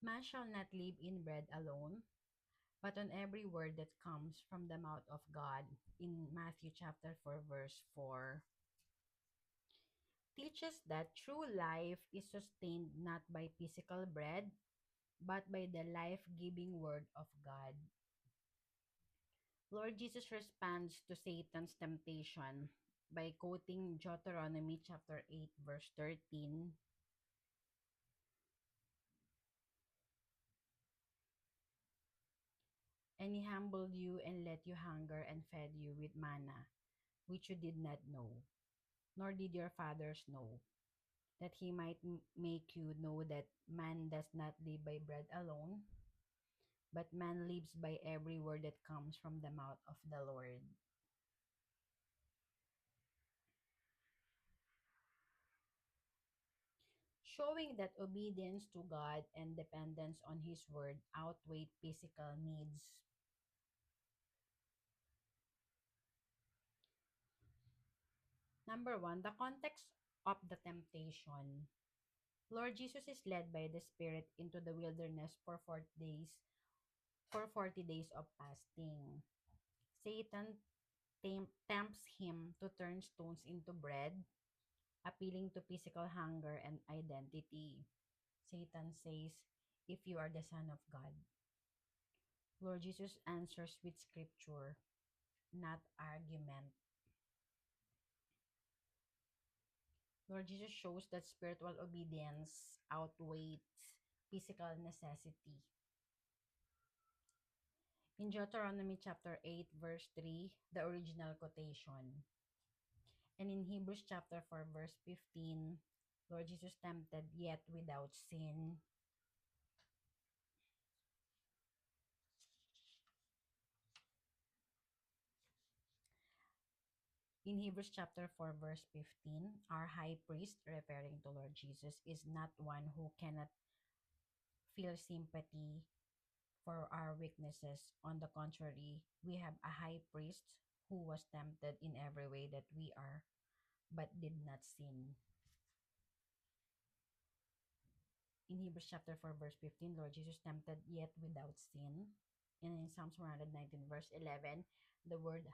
Man shall not live in bread alone, but on every word that comes from the mouth of God, in Matthew chapter 4, verse 4, teaches that true life is sustained not by physical bread, but by the life-giving word of God. Lord Jesus responds to Satan's temptation by quoting Deuteronomy chapter 8, verse 13. And he humbled you and let you hunger and fed you with manna, which you did not know, nor did your fathers know, that he might make you know that man does not live by bread alone, but man lives by every word that comes from the mouth of the Lord. Showing that obedience to God and dependence on his word outweigh physical needs. Number one, the context of the temptation. Lord Jesus is led by the Spirit into the wilderness for 40 days of fasting. Satan tempts him to turn stones into bread, appealing to physical hunger and identity. Satan says, "If you are the Son of God." Lord Jesus answers with scripture, not argument. Lord Jesus shows that spiritual obedience outweighs physical necessity. In Deuteronomy chapter 8, verse 3, the original quotation. And in Hebrews chapter 4, verse 15, Lord Jesus tempted yet without sin. In Hebrews chapter 4, verse 15, our high priest, referring to Lord Jesus, is not one who cannot feel sympathy for our weaknesses. On the contrary, we have a high priest who was tempted in every way that we are, but did not sin. In Hebrews chapter 4, verse 15, Lord Jesus tempted yet without sin. And in Psalms 119, verse 11, the word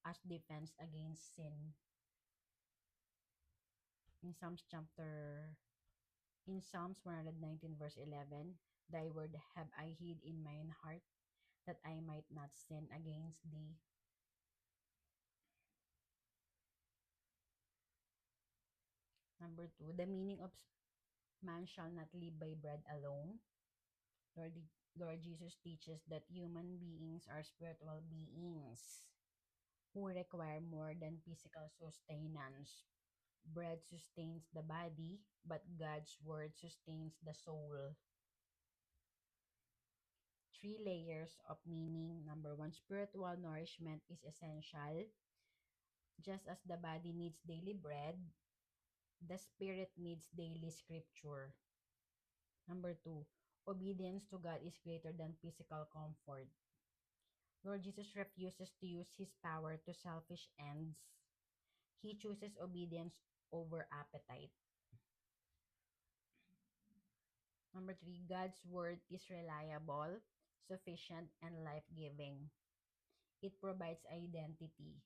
as defense against sin. In Psalms chapter In Psalms 119, verse 11, thy word have I hid in mine heart, that I might not sin against thee. Number two, the meaning of man shall not live by bread alone. Lord Jesus teaches that human beings are spiritual beings who require more than physical sustenance. Bread sustains the body, but God's word sustains the soul. Three layers of meaning. Number one, spiritual nourishment is essential. Just as the body needs daily bread, the spirit needs daily scripture. Number two, obedience to God is greater than physical comfort. Lord Jesus refuses to use his power to selfish ends. He chooses obedience over appetite. Number three, God's word is reliable, sufficient, and life-giving. It provides identity,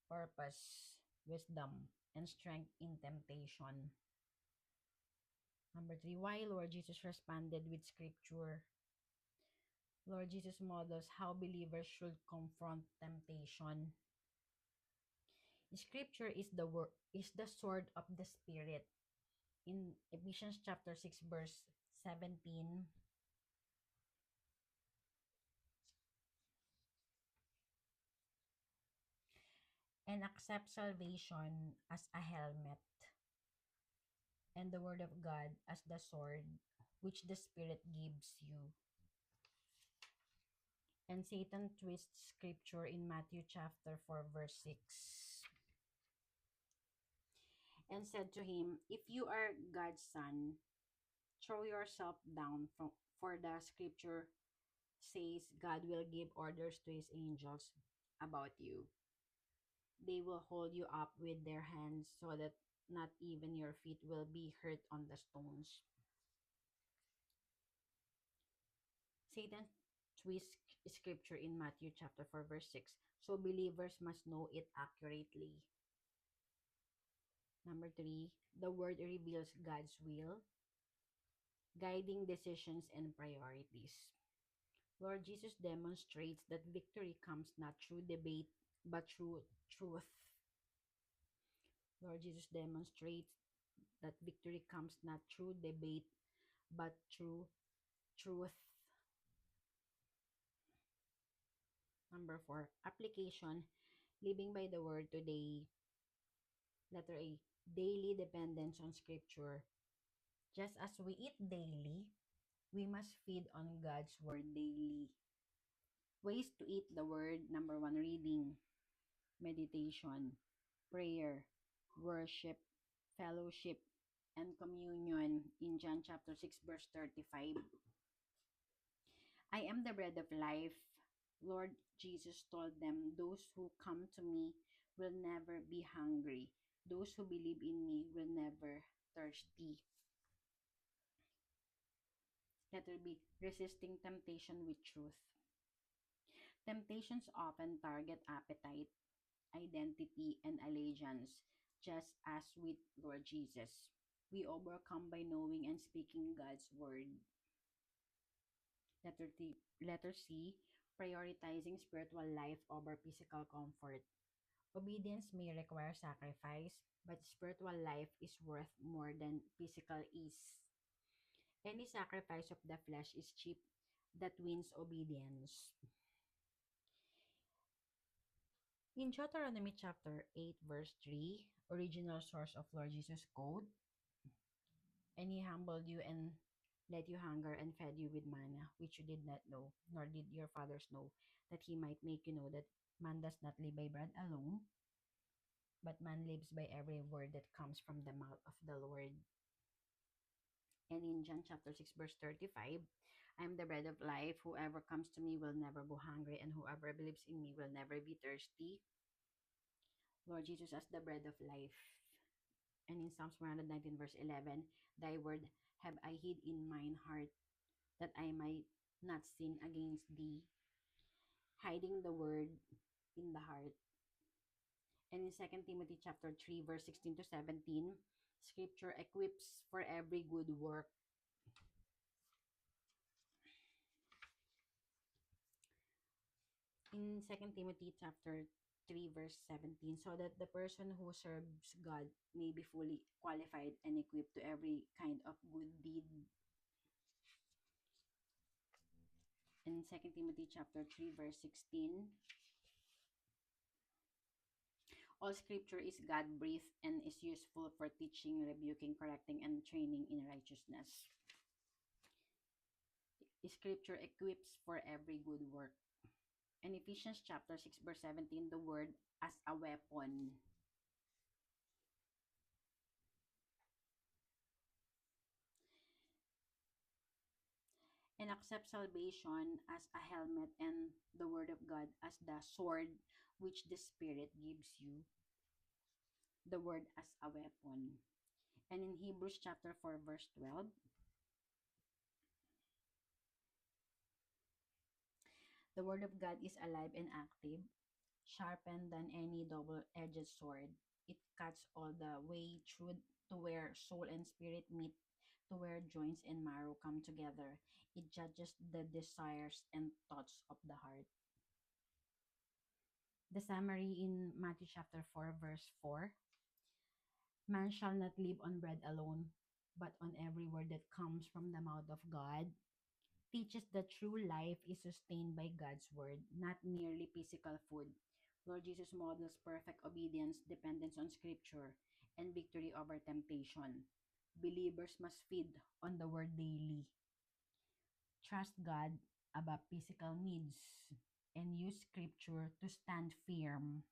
purpose, wisdom, and strength in temptation. Number three, why Lord Jesus responded with scripture. Lord Jesus models how believers should confront temptation. Scripture is the sword of the spirit. In Ephesians chapter 6, verse 17, and accept salvation as a helmet, and the word of God as the sword which the Spirit gives you. And Satan twists scripture in Matthew chapter 4, verse 6, and said to him, "If you are God's son, throw yourself down, for the scripture says God will give orders to his angels about you. They will hold you up with their hands so that not even your feet will be hurt on the stones." Satan twists scripture in Matthew chapter 4 verse 6. So believers must know it accurately. Number 3, the word reveals God's will, guiding decisions and priorities. Lord Jesus demonstrates that victory comes not through debate but through truth. Lord Jesus demonstrates that victory comes not through debate but through truth. Number 4, application, living by the word today. Letter A, daily dependence on scripture. Just as we eat daily, we must feed on God's word daily. Ways to eat the word. Number 1, reading, meditation, prayer, worship, fellowship, and communion in John chapter 6 verse 35. I am the bread of life. Lord Jesus told them, those who come to me will never be hungry. Those who believe in me will never thirsty. Letter B, resisting temptation with truth. Temptations often target appetite, identity, and allegiance, just as with Lord Jesus. We overcome by knowing and speaking God's word. Letter C, prioritizing spiritual life over physical comfort. Obedience may require sacrifice, but spiritual life is worth more than physical ease. Any sacrifice of the flesh is cheap that wins obedience. In Deuteronomy chapter 8, verse 3, original source of Lord Jesus quote, and he humbled you and let you hunger and fed you with manna, which you did not know, nor did your fathers know, that he might make you know that man does not live by bread alone, but man lives by every word that comes from the mouth of the Lord. And in John chapter 6, verse 35, I am the bread of life. Whoever comes to me will never go hungry, and whoever believes in me will never be thirsty. Lord Jesus as the bread of life. And in Psalms 119, verse 11, thy word have I hid in mine heart, that I might not sin against thee. Hiding the word in the heart. And in 2 Timothy chapter 3, verse 16 to 17, scripture equips for every good work. In 2 Timothy chapter 3, verse 17, so that the person who serves God may be fully qualified and equipped to every kind of good deed. In 2 Timothy chapter 3, verse 16, all scripture is God-breathed and is useful for teaching, rebuking, correcting, and training in righteousness. Scripture equips for every good work. In Ephesians chapter 6, verse 17, the word as a weapon. And accept salvation as a helmet and the word of God as the sword which the Spirit gives you. The word as a weapon. And in Hebrews chapter 4, verse 12, the word of God is alive and active, sharpened than any double-edged sword. It cuts all the way through to where soul and spirit meet, to where joints and marrow come together. It judges the desires and thoughts of the heart. The summary in Matthew chapter 4, verse 4, man shall not live on bread alone, but on every word that comes from the mouth of God, teaches that true life is sustained by God's word, not merely physical food. Lord Jesus models perfect obedience, dependence on scripture, and victory over temptation. Believers must feed on the word daily, trust God above physical needs, and use scripture to stand firm.